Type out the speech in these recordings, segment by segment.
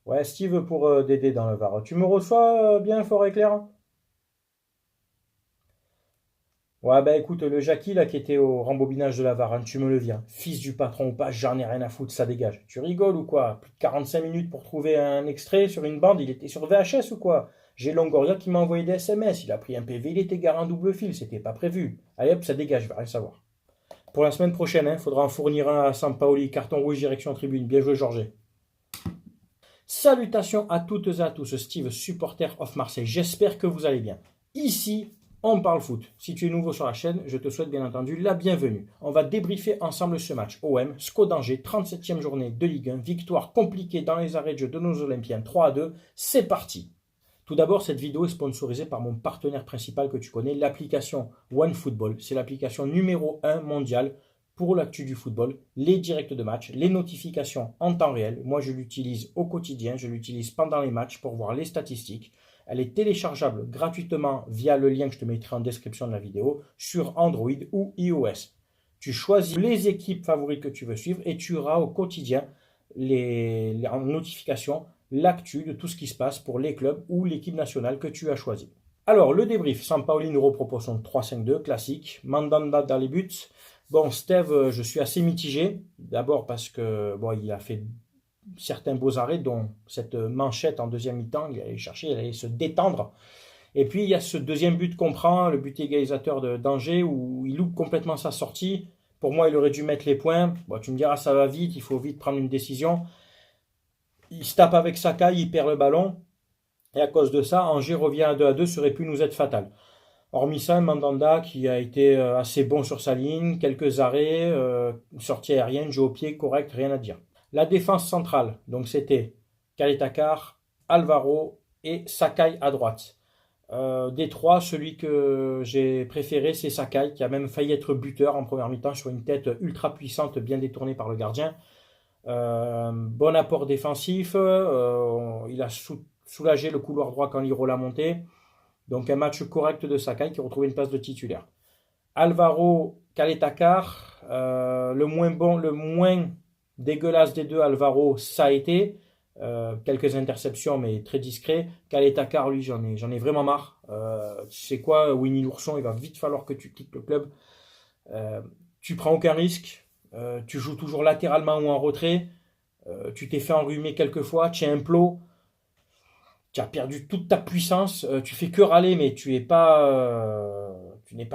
Ouais, Steve pour Dédé dans le Var. Tu me reçois bien fort et clair? Ouais, bah écoute, le Jackie là qui était au rembobinage de la VAR, hein, tu me le viens. Fils du patron ou pas, j'en ai rien à foutre, ça dégage. Tu rigoles ou quoi? Plus de 45 minutes pour trouver un extrait sur une bande, il était sur VHS ou quoi? J'ai Longoria qui m'a envoyé des SMS, il a pris un PV, il était garé en double fil, c'était pas prévu. Allez hop, ça dégage, je vais rien savoir. Pour la semaine prochaine, il faudra en fournir un à Sampaoli, carton rouge direction tribune. Bien joué, Georges. Salutations à toutes et à tous, Steve, supporter of Marseille. J'espère que vous allez bien. Ici, on parle foot. Si tu es nouveau sur la chaîne, je te souhaite bien entendu la bienvenue. On va débriefer ensemble ce match. OM, SCO d'Angers, 37e journée de Ligue 1, victoire compliquée dans les arrêts de jeu de nos Olympiens, 3-2. C'est parti. Tout d'abord, cette vidéo est sponsorisée par mon partenaire principal que tu connais, l'application OneFootball. C'est l'application numéro 1 mondiale pour l'actu du football, les directs de match, les notifications en temps réel. Moi, je l'utilise au quotidien, je l'utilise pendant les matchs pour voir les statistiques. Elle est téléchargeable gratuitement via le lien que je te mettrai en description de la vidéo sur Android ou iOS. Tu choisis les équipes favorites que tu veux suivre et tu auras au quotidien en notification l'actu de tout ce qui se passe pour les clubs ou l'équipe nationale que tu as choisi. Alors, le débrief, Sampaoli nous repropose son 3-5-2 classique, Mandanda dans les buts. Bon, Steve, je suis assez mitigé. D'abord parce que bon, il a fait certains beaux arrêts, dont cette manchette en deuxième mi-temps, il allait chercher, il allait se détendre. Et puis il y a ce deuxième but qu'on prend, le but égalisateur d'Angers, où il loupe complètement sa sortie. Pour moi, il aurait dû mettre les points. Bon, tu me diras, ça va vite, il faut vite prendre une décision. Il se tape avec Sakai, il perd le ballon. Et à cause de ça, Angers revient à 2-2, ça aurait pu nous être fatal. Hormis ça, Mandanda qui a été assez bon sur sa ligne, quelques arrêts, sortie aérienne, jeu au pied, correct, rien à dire. La défense centrale, donc c'était Kaletakar, Alvaro et Sakai à droite. Des trois, celui que j'ai préféré, c'est Sakai, qui a même failli être buteur en première mi-temps sur une tête ultra puissante, bien détournée par le gardien. Bon apport défensif, il a soulagé le couloir droit quand Liro l'a monté. Donc un match correct de Sakai qui retrouvait une place de titulaire. Alvaro Kaletakar, le moins bon, le moins dégueulasse des deux, Alvaro, ça a été. Quelques interceptions, mais très discret. Kaletakar, lui, j'en ai vraiment marre. Tu sais quoi, Winnie l'ourson, il va vite falloir que tu quittes le club. Tu prends aucun risque. Tu joues toujours latéralement ou en retrait. Tu t'es fait enrhumer quelques fois. Tu es un plot. Tu as perdu toute ta puissance, tu fais que râler, mais tu n'es pas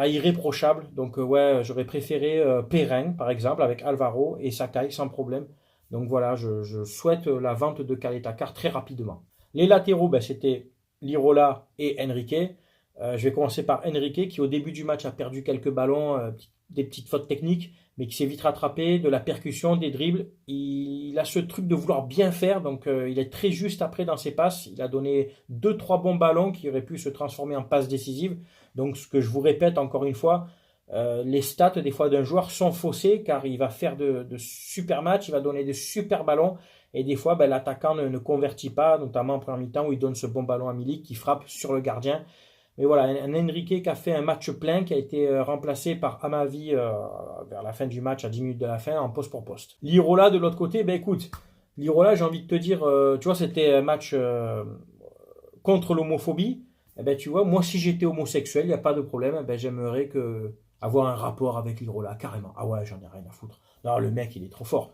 irréprochable. Donc ouais, j'aurais préféré Perrin, par exemple, avec Alvaro et Sakai sans problème. Donc voilà, je souhaite la vente de Caleta-Car très rapidement. Les latéraux, ben, c'était Lirola et Enrique. Je vais commencer par Enrique qui au début du match a perdu quelques ballons, des petites fautes techniques, mais qui s'est vite rattrapé, de la percussion, des dribbles. Il a ce truc de vouloir bien faire, donc il est très juste après dans ses passes. Il a donné deux trois bons ballons qui auraient pu se transformer en passes décisives. Donc ce que je vous répète encore une fois, les stats des fois d'un joueur sont faussées car il va faire de super matchs, il va donner de super ballons. Et des fois, ben, l'attaquant ne convertit pas, notamment en première mi-temps où il donne ce bon ballon à Milik qui frappe sur le gardien. Mais voilà, un Enrique qui a fait un match plein, qui a été remplacé par Amavi vers la fin du match, à 10 minutes de la fin, en poste pour poste. Lirola, de l'autre côté, ben écoute, Lirola, j'ai envie de te dire, tu vois, c'était un match contre l'homophobie. Eh ben, tu vois, moi, si j'étais homosexuel, il n'y a pas de problème, eh ben, j'aimerais avoir un rapport avec Lirola, carrément. Ah ouais, j'en ai rien à foutre. Non, le mec, il est trop fort.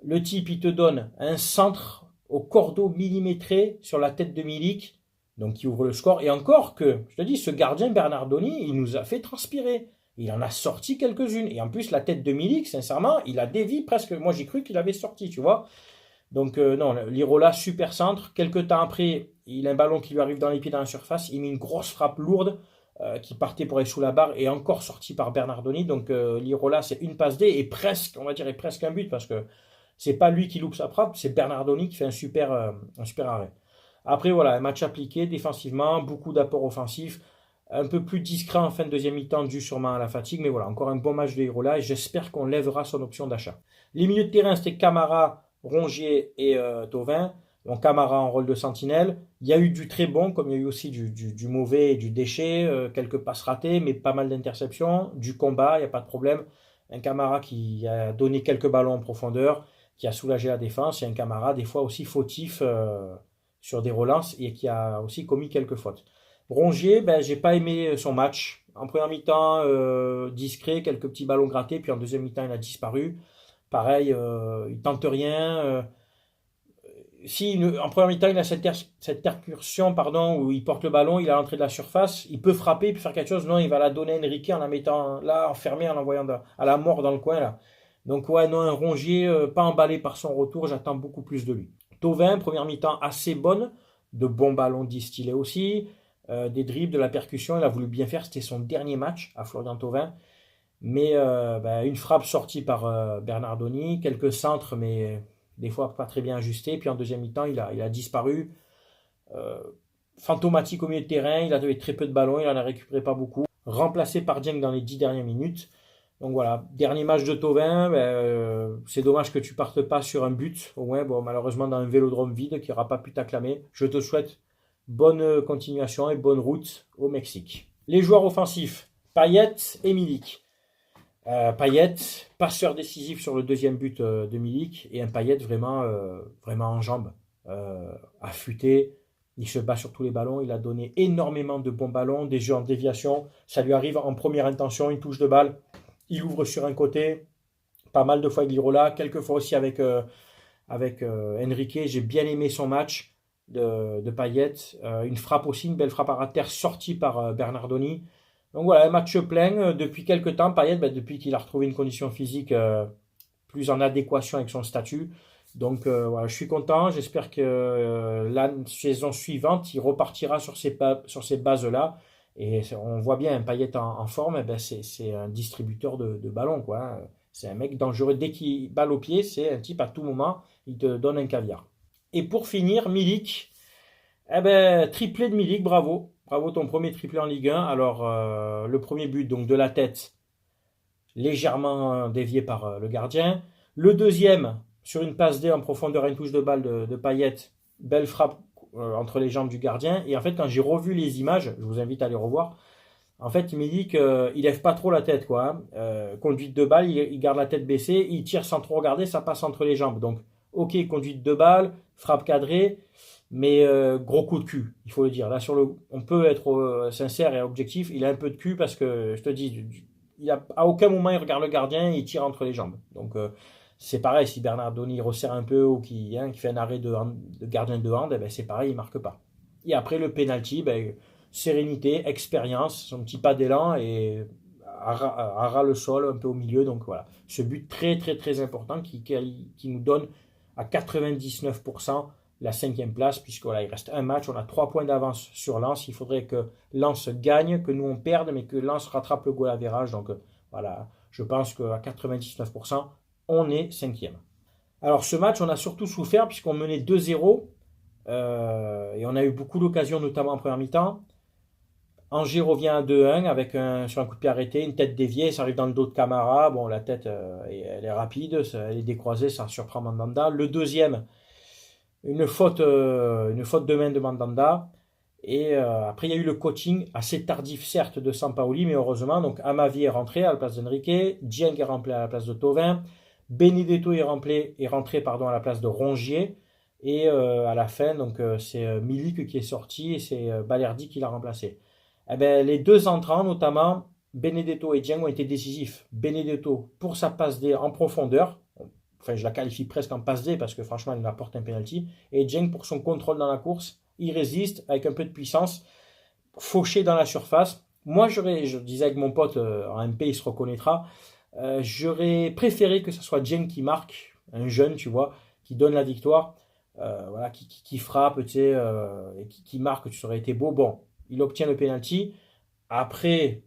Le type, il te donne un centre au cordeau millimétré sur la tête de Milik, donc qui ouvre le score. Et encore que, je te dis, ce gardien Bernardoni, il nous a fait transpirer. Il en a sorti quelques-unes. Et en plus, la tête de Milik, sincèrement, il a dévié presque. Moi, j'ai cru qu'il avait sorti, tu vois. Donc, non, Lirola, super centre. Quelques temps après, il a un ballon qui lui arrive dans les pieds dans la surface. Il met une grosse frappe lourde qui partait pour aller sous la barre et encore sorti par Bernardoni. Donc, Lirola, c'est une passe D et presque, on va dire, et presque un but parce que c'est pas lui qui loupe sa frappe, c'est Bernardoni qui fait un super arrêt. Après, voilà, un match appliqué défensivement, beaucoup d'apports offensifs, un peu plus discret en fin de deuxième mi-temps dû sûrement à la fatigue, mais voilà, encore un bon match de Hirola et j'espère qu'on lèvera son option d'achat. Les milieux de terrain, c'était Camara, Rongier et Thauvin. Donc Camara en rôle de sentinelle. Il y a eu du très bon, comme il y a eu aussi du mauvais et du déchet, quelques passes ratées, mais pas mal d'interceptions, du combat, il n'y a pas de problème. Un Camara qui a donné quelques ballons en profondeur, qui a soulagé la défense, et un Camara des fois aussi fautif sur des relances et qui a aussi commis quelques fautes. Rongier, ben, j'ai pas aimé son match. En première mi-temps, discret, quelques petits ballons grattés, puis en deuxième mi-temps, il a disparu. Pareil, il tente rien. Si en première mi-temps, il a cette percussion pardon, où il porte le ballon, il est à l'entrée de la surface, il peut frapper, il peut faire quelque chose. Non, il va la donner à Enrique en la mettant là, enfermée, en l'envoyant à la mort dans le coin. Là. Donc, ouais, non, un Rongier, pas emballé par son retour, j'attends beaucoup plus de lui. Thauvin, première mi-temps assez bonne, de bons ballons distillés aussi, des dribbles, de la percussion, il a voulu bien faire, c'était son dernier match à Florian Thauvin. Mais une frappe sortie par Bernardoni, quelques centres, mais des fois pas très bien ajustés. Puis en deuxième mi-temps, il a disparu. Euh, Fantomatique au milieu de terrain, il avait très peu de ballons, il n'en a récupéré pas beaucoup. Remplacé par Dieng dans les 10 dernières minutes. Donc voilà, dernier match de Thauvin, c'est dommage que tu partes pas sur un but. Au moins, bon, malheureusement dans un vélodrome vide qui n'aura pas pu t'acclamer. Je te souhaite bonne continuation et bonne route au Mexique. Les joueurs offensifs, Payet et Milik. Payet, passeur décisif sur le deuxième but de Milik, et un Payet vraiment en jambes, affûté. Il se bat sur tous les ballons. Il a donné énormément de bons ballons, des jeux en déviation. Ça lui arrive en première intention, une touche de balle. Il ouvre sur un côté. Pas mal de fois avec Lirola, quelques fois aussi avec Enrique. J'ai bien aimé son match de Payet. Une frappe aussi, une belle frappe à terre sortie par Bernardoni. Donc voilà, un match plein depuis quelques temps. Payet, depuis qu'il a retrouvé une condition physique plus en adéquation avec son statut. Donc voilà, je suis content. J'espère que la saison suivante, il repartira sur ces bases-là. Et on voit bien un Payet en forme, c'est un distributeur de ballons, quoi, hein. C'est un mec dangereux. Dès qu'il balle au pied, c'est un type à tout moment, il te donne un caviar. Et pour finir, Milik. Triplé de Milik, bravo. Bravo ton premier triplé en Ligue 1. Alors, le premier but, donc de la tête, légèrement dévié par le gardien. Le deuxième, sur une passe D en profondeur, une touche de balle de Payet, belle frappe entre les jambes du gardien. Et en fait, quand j'ai revu les images, je vous invite à les revoir, en fait, Milik, il lève pas trop la tête, quoi, hein. Conduite de balle, il garde la tête baissée, il tire sans trop regarder, ça passe entre les jambes. Donc, ok, conduite de balle, frappe cadrée, mais gros coup de cul, il faut le dire. Là, on peut être sincère et objectif. Il a un peu de cul parce que, je te dis, à aucun moment il regarde le gardien et il tire entre les jambes. Donc, c'est pareil, si Bernardoni resserre un peu ou qui fait un arrêt de gardien de hand, c'est pareil, il marque pas. Et après, le penalty, sérénité, expérience, son petit pas d'élan et à ras le sol, un peu au milieu. Donc voilà, ce but très très très important qui nous donne à 99% la cinquième place, puisque voilà, il reste un match, on a 3 points d'avance sur Lens. Il faudrait que Lens gagne, que nous on perde, mais que Lens rattrape le goal average. Donc voilà, je pense qu'à 99%, on est cinquième. Alors ce match, on a surtout souffert puisqu'on menait 2-0 et on a eu beaucoup d'occasions, notamment en première mi-temps. Angers revient à 2-1 sur un coup de pied arrêté, une tête déviée, ça arrive dans le dos de Camara. Bon, la tête, elle est rapide, elle est décroisée, ça surprend Mandanda. Le deuxième, une faute de main de Mandanda. Et après, il y a eu le coaching assez tardif, certes, de Sampaoli, mais heureusement. Donc, Amavi est rentré à la place d'Enrique, Dieng est rentré à la place de Thauvin, Benedetto est rentré à la place de Rongier. Et à la fin, donc c'est Milik qui est sorti et c'est Balerdi qui l'a remplacé. Les deux entrants, notamment Benedetto et Dieng, ont été décisifs. Benedetto pour sa passe D en profondeur, enfin je la qualifie presque en passe D parce que franchement il apporte un penalty, et Dieng pour son contrôle dans la course, il résiste avec un peu de puissance, fauché dans la surface. Moi je disais avec mon pote en MP, il se reconnaîtra, j'aurais préféré que ce soit Dieng qui marque, un jeune tu vois, qui donne la victoire, voilà, qui frappe, tu sais, et qui marque, ça aurait été beau. Bon, il obtient le penalty. Après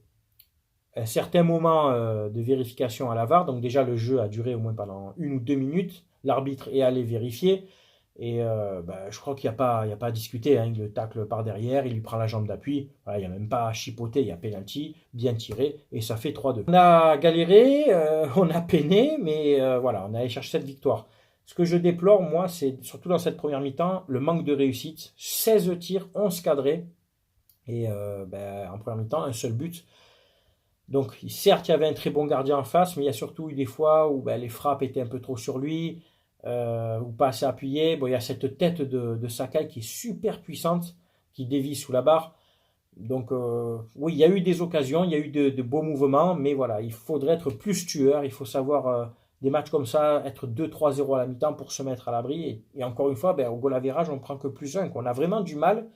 un certain moment de vérification à la VAR, donc déjà le jeu a duré au moins pendant 1 ou 2 minutes, l'arbitre est allé vérifier, et je crois qu'il n'y a pas à discuter, hein. Il le tacle par derrière, il lui prend la jambe d'appui, voilà, il n'y a même pas à chipoter, il y a penalty, bien tiré, et ça fait 3-2. On a galéré, on a peiné, mais voilà, on a allé chercher cette victoire. Ce que je déplore, moi, c'est surtout dans cette première mi-temps, le manque de réussite. 16 tirs, 11 cadrés. Et en première mi-temps, un seul but. Donc, certes, il y avait un très bon gardien en face, mais il y a surtout eu des fois où les frappes étaient un peu trop sur lui. ou pas assez appuyé. Bon, il y a cette tête de Sakai qui est super puissante, qui dévie sous la barre. Donc, oui, il y a eu des occasions, il y a eu de beaux mouvements, mais voilà, il faudrait être plus tueur. Il faut savoir, des matchs comme ça, être 2-3-0 à la mi-temps pour se mettre à l'abri. Et encore une fois, ben, au goal average, on prend que plus 1. On a vraiment du mal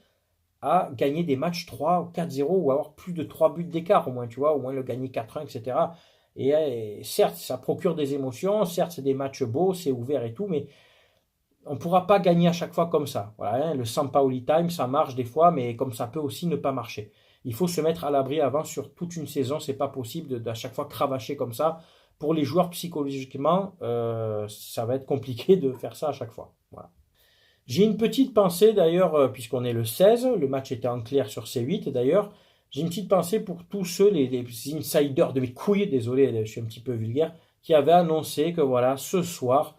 à gagner des matchs 3 ou 4-0 ou avoir plus de 3 buts d'écart au moins, tu vois, au moins le gagner 4-1, etc. Et certes, ça procure des émotions, certes, c'est des matchs beaux, c'est ouvert et tout, mais on ne pourra pas gagner à chaque fois comme ça. Voilà, hein, le Sampaoli time, ça marche des fois, mais comme ça peut aussi ne pas marcher. Il faut se mettre à l'abri avant sur toute une saison, c'est pas possible d'à chaque fois cravacher comme ça. Pour les joueurs psychologiquement, ça va être compliqué de faire ça à chaque fois. Voilà. J'ai une petite pensée d'ailleurs, puisqu'on est le 16, le match était en clair sur C8 d'ailleurs. J'ai une petite pensée pour tous ceux, les insiders de mes couilles, désolé, je suis un petit peu vulgaire, qui avaient annoncé que voilà, ce soir,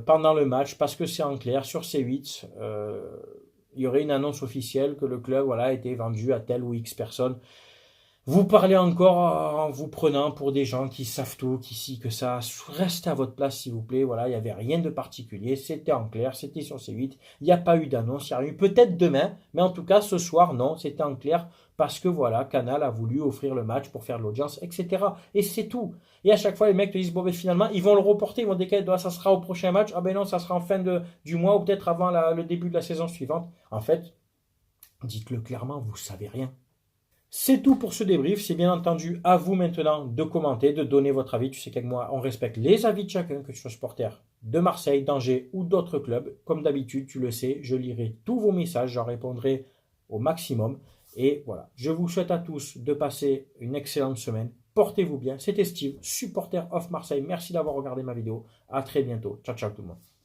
pendant le match, parce que c'est en clair sur C8, il y aurait une annonce officielle que le club voilà, était vendu à telle ou X personnes. Vous parlez encore en vous prenant pour des gens qui savent tout, qui ci, que ça. Restez à votre place, s'il vous plaît. Voilà, il n'y avait rien de particulier. C'était en clair, c'était sur C8. Il n'y a pas eu d'annonce, il y a eu peut-être demain, mais en tout cas, ce soir, non, c'était en clair parce que voilà, Canal a voulu offrir le match pour faire de l'audience, etc. Et c'est tout. Et à chaque fois, les mecs te disent, bon, ben finalement, ils vont le reporter, ils vont décaler, ça sera au prochain match. Ah ben non, ça sera en fin du mois ou peut-être avant le début de la saison suivante. En fait, dites-le clairement, vous savez rien. C'est tout pour ce débrief. C'est bien entendu à vous maintenant de commenter, de donner votre avis. Tu sais qu'avec moi, on respecte les avis de chacun, que tu sois supporter de Marseille, d'Angers ou d'autres clubs. Comme d'habitude, tu le sais, je lirai tous vos messages, j'en répondrai au maximum. Et voilà, je vous souhaite à tous de passer une excellente semaine. Portez-vous bien. C'était Steve, supporter of Marseille. Merci d'avoir regardé ma vidéo. À très bientôt. Ciao, ciao tout le monde.